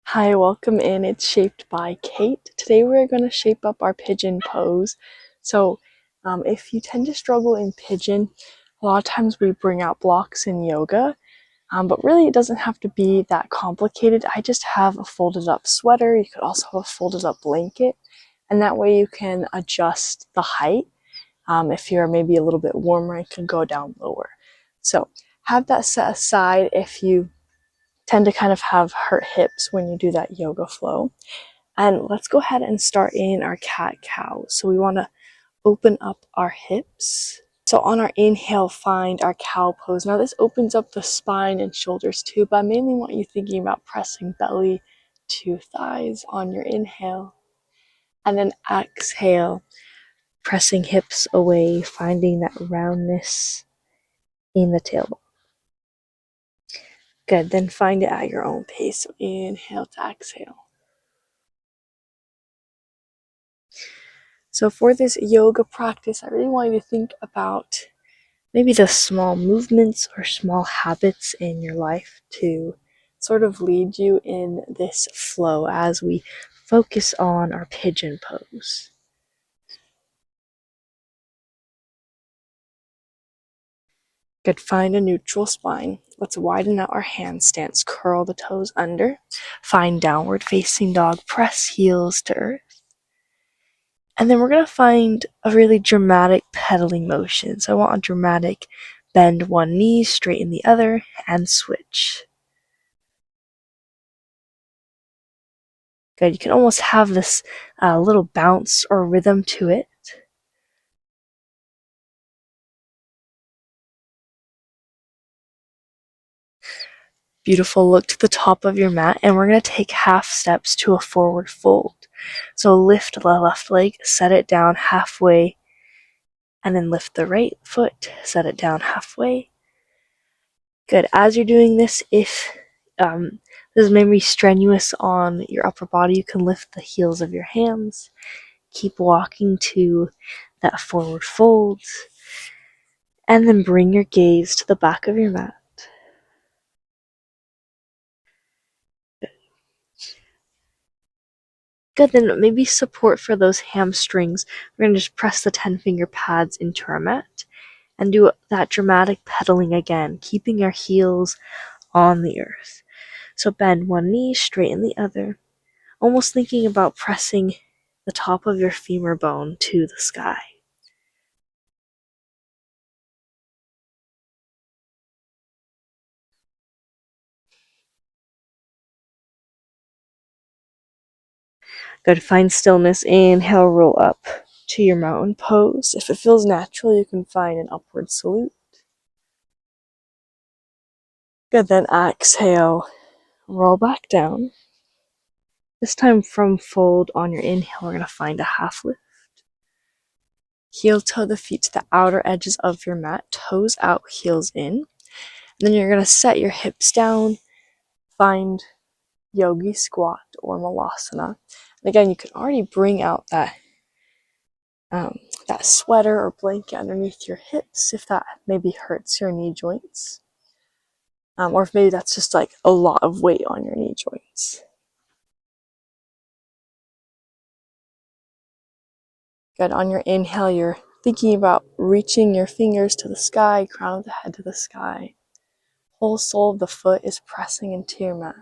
Hi, welcome in. It's Shaped by Kate. Today we're going to shape up our pigeon pose. So, if you tend to struggle in pigeon, a lot of times we bring out blocks in yoga, but really it doesn't have to be that complicated. I just have a folded up sweater. You could also have a folded up blanket, and that way you can adjust the height. If you're maybe a little bit warmer, it can go down lower. So, have that set aside if you tend to kind of have hurt hips when you do that yoga flow. And let's go ahead and start in our cat-cow. So we want to open up our hips. So on our inhale, find our cow pose. Now this opens up the spine and shoulders too, but I mainly want you thinking about pressing belly to thighs on your inhale. And then exhale, pressing hips away, finding that roundness in the tailbone. Good, then find it at your own pace. So inhale to exhale. So for this yoga practice, I really want you to think about maybe the small movements or small habits in your life to sort of lead you in this flow as we focus on our pigeon pose. Good, find a neutral spine. Let's widen out our handstands, curl the toes under, find downward facing dog, press heels to earth. And then we're going to find a really dramatic pedaling motion. So I want a dramatic bend one knee, straighten the other, and switch. Good. You can almost have this little bounce or rhythm to it. Beautiful. Look to the top of your mat, and we're going to take half steps to a forward fold. So lift the left leg, set it down halfway, and then lift the right foot, set it down halfway. Good. As you're doing this, if this is maybe strenuous on your upper body, you can lift the heels of your hands. Keep walking to that forward fold, and then bring your gaze to the back of your mat. Good, then maybe support for those hamstrings. We're going to just press the 10-finger pads into our mat and do that dramatic pedaling again, keeping our heels on the earth. So bend one knee, straighten the other, almost thinking about pressing the top of your femur bone to the sky. Good, find stillness. Inhale, roll up to your mountain pose. If it feels natural, you can find an upward salute. Good, then exhale, roll back down. This time from fold on your inhale, we're going to find a half lift. Heel toe the feet to the outer edges of your mat, toes out, heels in. And then you're going to set your hips down, find yogi squat or malasana. And again, you can already bring out that sweater or blanket underneath your hips if that maybe hurts your knee joints. Or if maybe that's just like a lot of weight on your knee joints. Good. On your inhale, you're thinking about reaching your fingers to the sky, crown of the head to the sky. Whole sole of the foot is pressing into your mat.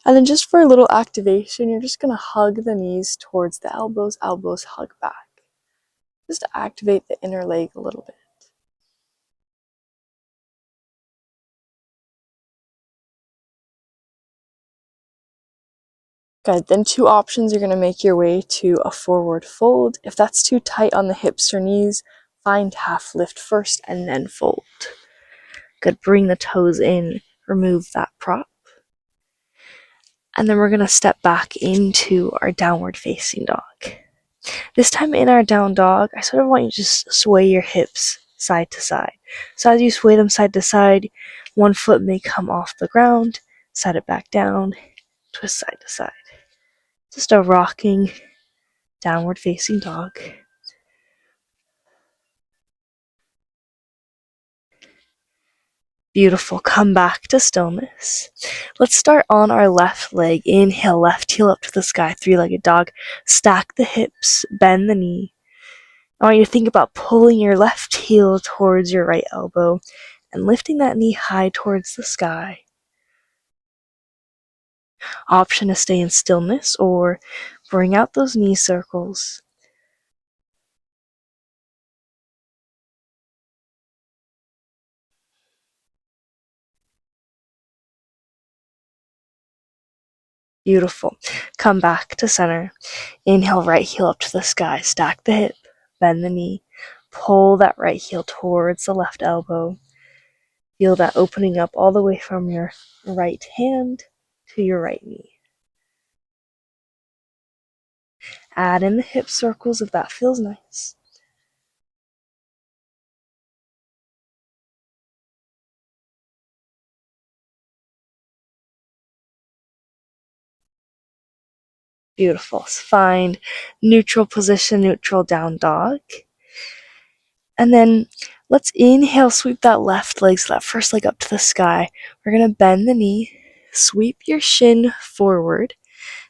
And then just for a little activation, you're just going to hug the knees towards the elbows, elbows hug back. Just to activate the inner leg a little bit. Good, then two options, you're going to make your way to a forward fold. If that's too tight on the hips or knees, find half lift first and then fold. Good, bring the toes in, remove that prop. And then we're going to step back into our downward facing dog. This time in our down dog, I sort of want you to just sway your hips side to side. So as you sway them side to side, one foot may come off the ground, set it back down, twist side to side. Just a rocking downward facing dog. Beautiful. Come back to stillness. Let's start on our left leg. Inhale, left heel up to the sky, three-legged dog. Stack the hips, bend the knee. I want you to think about pulling your left heel towards your right elbow and lifting that knee high towards the sky. Option to stay in stillness or bring out those knee circles. Beautiful. Come back to center. Inhale, right heel up to the sky. Stack the hip, bend the knee. Pull that right heel towards the left elbow. Feel that opening up all the way from your right hand to your right knee. Add in the hip circles if that feels nice. Beautiful. Find neutral position, neutral down dog. And then let's inhale, sweep that left leg, so that first leg up to the sky. We're going to bend the knee, sweep your shin forward.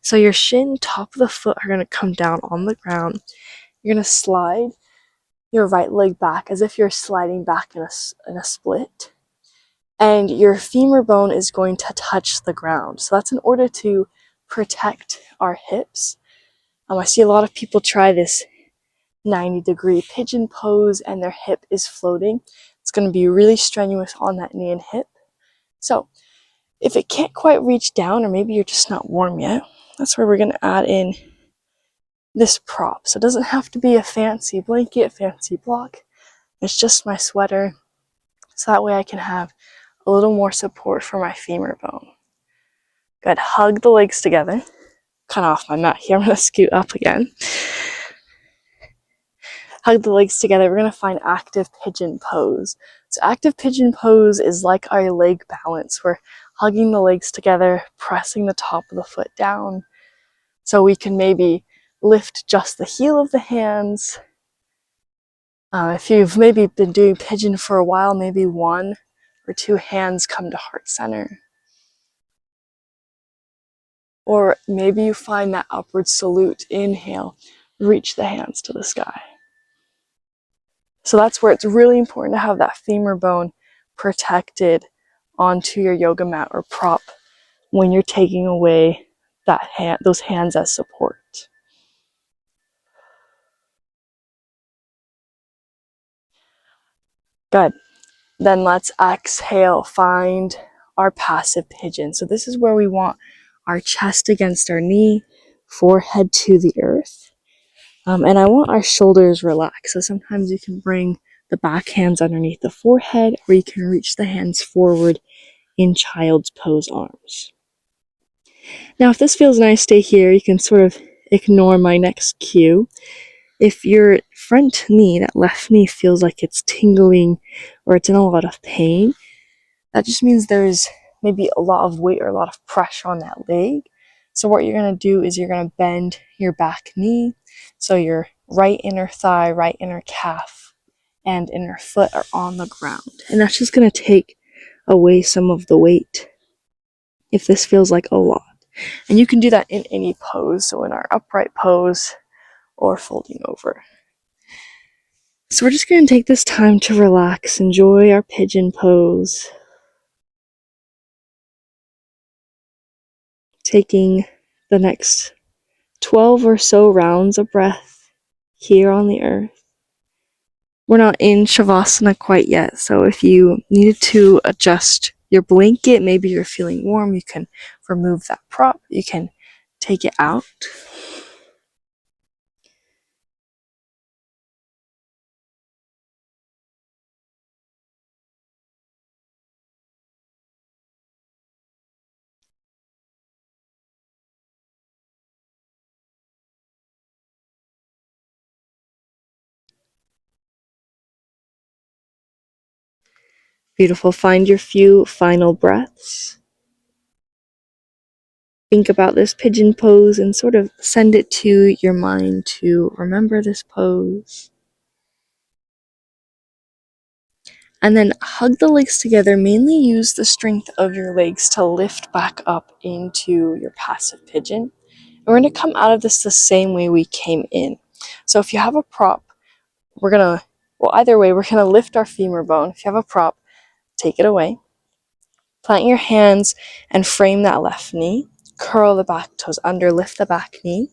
So your shin, top of the foot are going to come down on the ground. You're going to slide your right leg back as if you're sliding back in a split. And your femur bone is going to touch the ground. So that's in order to protect our hips. I see a lot of people try this 90-degree pigeon pose and their hip is floating. It's going to be really strenuous on that knee and hip. So if it can't quite reach down, or maybe you're just not warm yet, that's where we're going to add in this prop. So it doesn't have to be a fancy blanket, fancy block. It's just my sweater. So that way I can have a little more support for my femur bone. Good. Hug the legs together. Kind of off my mat here. I'm going to scoot up again. Hug the legs together. We're going to find active pigeon pose. So active pigeon pose is like our leg balance. We're hugging the legs together, pressing the top of the foot down. So we can maybe lift just the heel of the hands. If you've maybe been doing pigeon for a while, maybe one or two hands come to heart center. Or maybe you find that upward salute. Inhale, reach the hands to the sky. So that's where it's really important to have that femur bone protected onto your yoga mat or prop when you're taking away those hands as support. Good. Then let's exhale, find our passive pigeon. So this is where we want our chest against our knee, forehead to the earth. And I want our shoulders relaxed. So sometimes you can bring the back hands underneath the forehead, or you can reach the hands forward in child's pose arms. Now, if this feels nice, stay here. You can sort of ignore my next cue. If your front knee, that left knee, feels like it's tingling or it's in a lot of pain, that just means there's maybe a lot of weight or a lot of pressure on that leg. So what you're going to do is you're going to bend your back knee. So your right inner thigh, right inner calf, and inner foot are on the ground. And that's just going to take away some of the weight if this feels like a lot. And you can do that in any pose, so in our upright pose or folding over. So we're just going to take this time to relax, enjoy our pigeon pose. Taking the next 12 or so rounds of breath here on the earth. We're not in Savasana quite yet, so if you needed to adjust your blanket, maybe you're feeling warm, you can remove that prop, you can take it out. Beautiful. Find your few final breaths. Think about this pigeon pose and sort of send it to your mind to remember this pose. And then hug the legs together. Mainly use the strength of your legs to lift back up into your passive pigeon. And we're going to come out of this the same way we came in. So if you have a prop, either way, we're going to lift our femur bone. If you have a prop, take it away. Plant your hands and frame that left knee. Curl the back toes under, lift the back knee.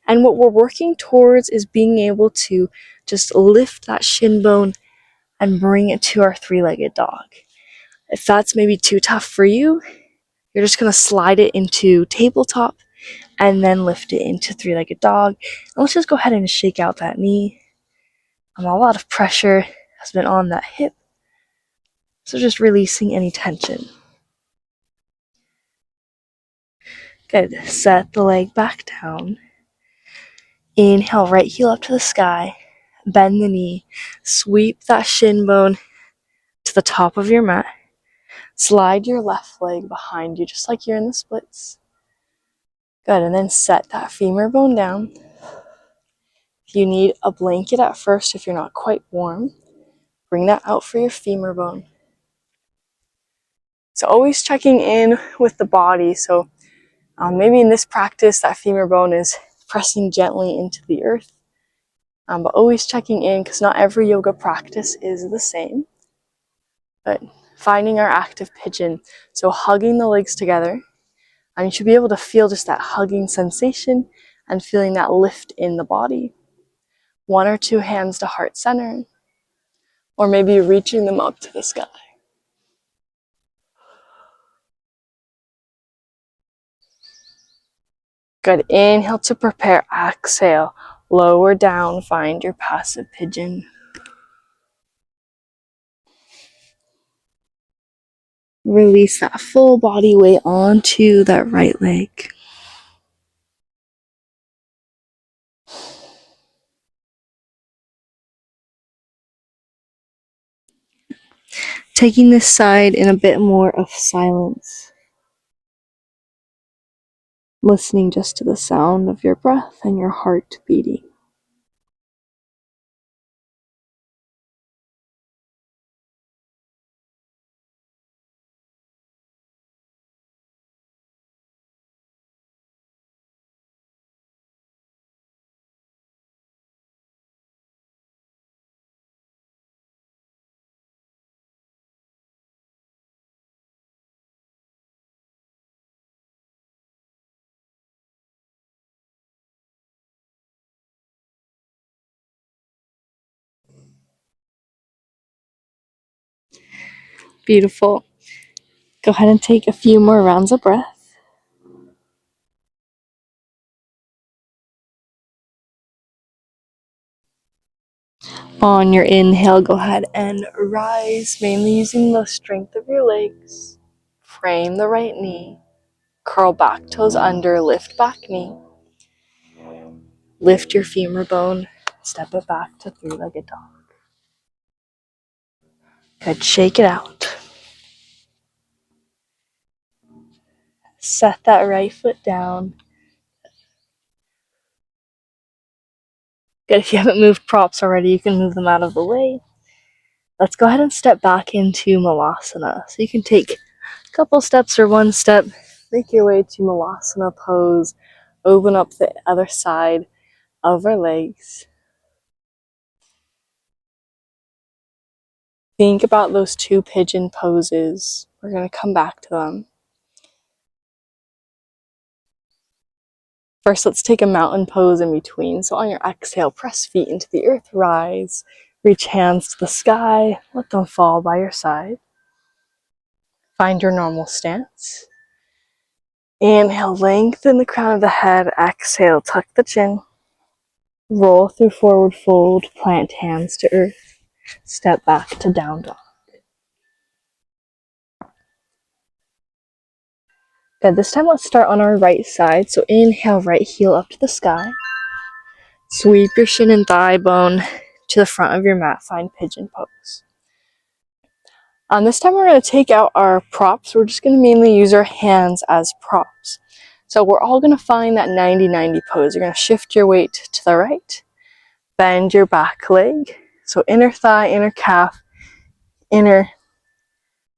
And what we're working towards is being able to just lift that shin bone and bring it to our three-legged dog. If that's maybe too tough for you, you're just going to slide it into tabletop and then lift it into three-legged dog. And let's just go ahead and shake out that knee. A lot of pressure has been on that hip, so just releasing any tension. Good. Set the leg back down. Inhale, right heel up to the sky. Bend the knee. Sweep that shin bone to the top of your mat. Slide your left leg behind you, just like you're in the splits. Good, and then set that femur bone down. If you need a blanket at first, if you're not quite warm, bring that out for your femur bone. So always checking in with the body. So maybe in this practice, that femur bone is pressing gently into the earth. But always checking in, because not every yoga practice is the same. But finding our active pigeon, so hugging the legs together, and you should be able to feel just that hugging sensation and feeling that lift in the body. 1 or 2 hands to heart center, or maybe reaching them up to the sky. Good. Inhale to prepare. Exhale. Lower down. Find your passive pigeon. Release that full body weight onto that right leg. Taking this side in a bit more of silence. Listening just to the sound of your breath and your heart beating. Beautiful. Go ahead and take a few more rounds of breath. On your inhale, go ahead and rise, mainly using the strength of your legs. Frame the right knee. Curl back toes under, lift back knee. Lift your femur bone, step it back to three-legged dog. Good, shake it out. Set that right foot down. Good, if you haven't moved props already, you can move them out of the way. Let's go ahead and step back into Malasana. So you can take a couple steps or 1 step, make your way to Malasana pose, open up the other side of our legs. Think about those 2 pigeon poses. We're going to come back to them. First, let's take a mountain pose in between. So on your exhale, press feet into the earth, rise, reach hands to the sky, let them fall by your side. Find your normal stance. Inhale, lengthen the crown of the head. Exhale, tuck the chin. Roll through forward fold, plant hands to earth. Step back to down dog. Good, this time let's start on our right side. So inhale, right heel up to the sky. Sweep your shin and thigh bone to the front of your mat. Find pigeon pose. This time we're going to take out our props. We're just going to mainly use our hands as props. So we're all going to find that 90-90 pose. You're going to shift your weight to the right. Bend your back leg. So inner thigh, inner calf. inner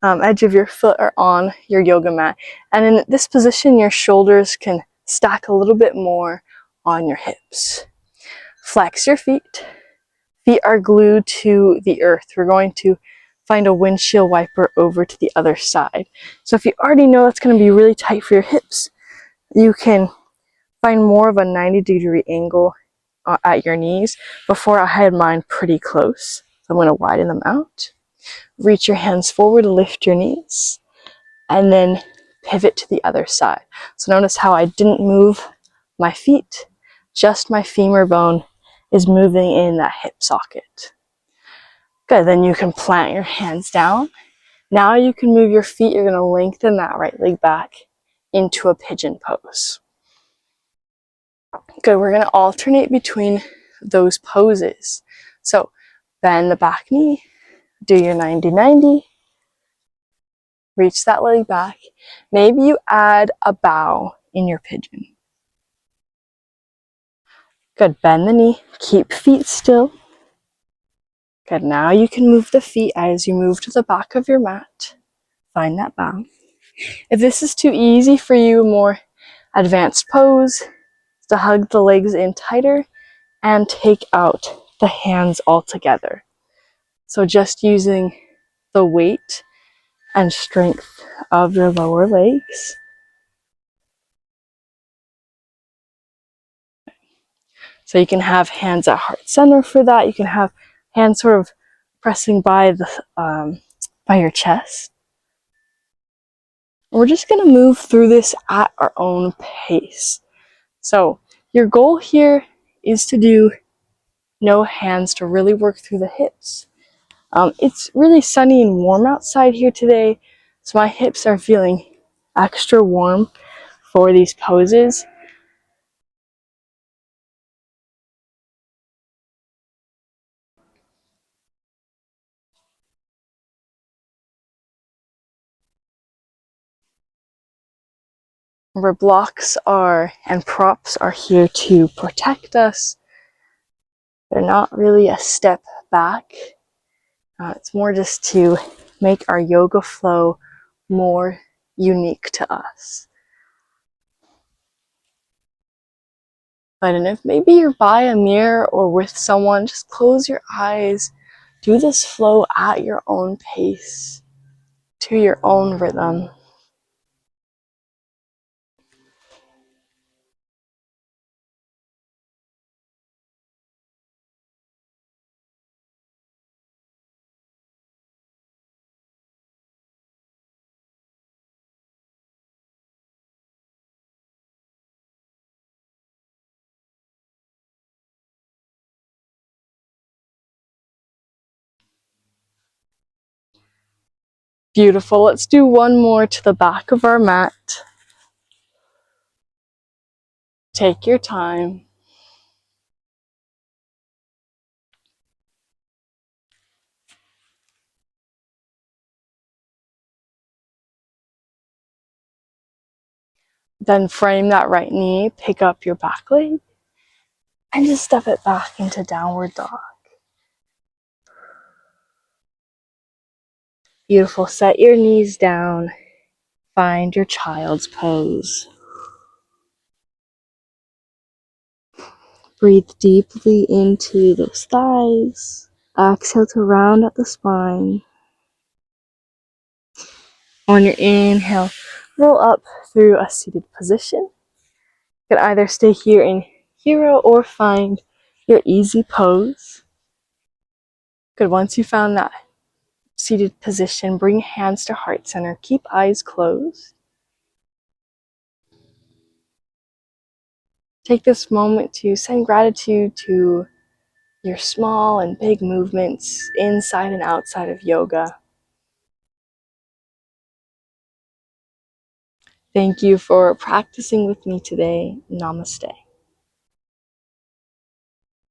edge of your foot are on your yoga mat. And in this position, your shoulders can stack a little bit more on your hips. Flex your feet. Feet are glued to the earth. We're going to find a windshield wiper over to the other side. So if you already know that's going to be really tight for your hips, you can find more of a 90-degree angle at your knees. Before, I had mine pretty close. So I'm going to widen them out. Reach your hands forward, lift your knees, and then pivot to the other side. So notice how I didn't move my feet, just my femur bone is moving in that hip socket. Good, then you can plant your hands down. Now you can move your feet. You're going to lengthen that right leg back into a pigeon pose. Good, we're going to alternate between those poses. So bend the back knee, do your 90-90, reach that leg back. Maybe you add a bow in your pigeon. Good, bend the knee, keep feet still. Good, now you can move the feet as you move to the back of your mat. Find that bow. If this is too easy for you, more advanced pose, to hug the legs in tighter and take out the hands altogether. So just using the weight and strength of your lower legs. So you can have hands at heart center for that. You can have hands sort of pressing by your chest. We're just going to move through this at our own pace. So your goal here is to do no hands, to really work through the hips. It's really sunny and warm outside here today, so my hips are feeling extra warm for these poses. Where blocks are and props are here to protect us. They're not really a step back. It's more just to make our yoga flow more unique to us. But and if maybe you're by a mirror or with someone, just close your eyes. Do this flow at your own pace, to your own rhythm. Beautiful. Let's do one more to the back of our mat. Take your time. Then frame that right knee, pick up your back leg, and just step it back into downward dog. Beautiful. Set your knees down. Find your child's pose. Breathe deeply into those thighs. Exhale to round at the spine. On your inhale, roll up through a seated position. You can either stay here in hero or find your easy pose. Good. Once you found that seated position, bring hands to heart center. Keep eyes closed. Take this moment to send gratitude to your small and big movements inside and outside of yoga. Thank you for practicing with me today. Namaste.